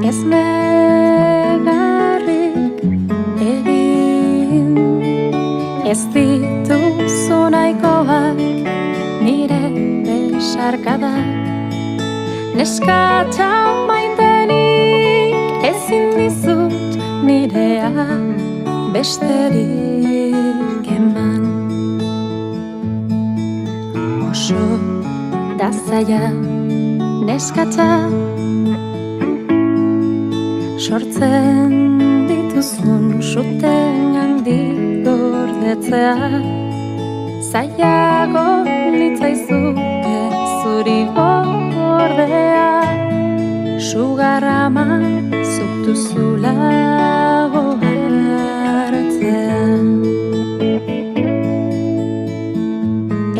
Ez negarrik egin, ez dituzu nahikoak nire besarkadak. Neskatxa maitenik ezin dizut nirea besterik eman. Oso da zaila neskatxa sortzen dituzun suten handik gordetzea. Zailago litzaizuke zuri ordea, sugarrama zuk duzula hartzea.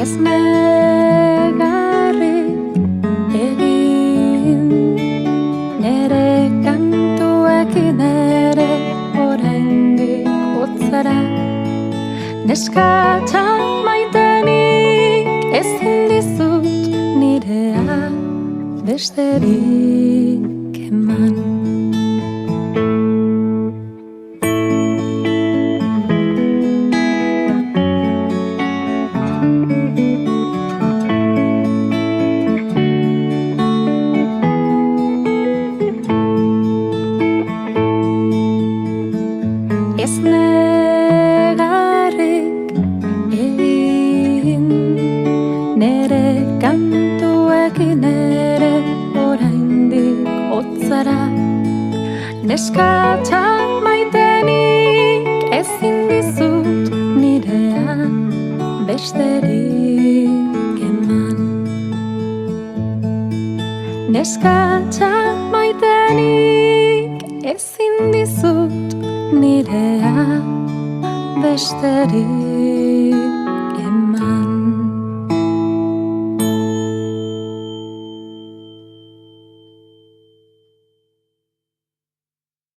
Ez negarrik egin, nere kantuekin ere oraindik hotzara. Neskatxa maitenik ezin dizut nirea besterik eman. Ez negarrik egin, nere kantuekin ere oraindik hotzara. Neskatxa maitenik ezin dizut nirea besterik eman. Neskatxa maitenik ezin dizut nirea besterik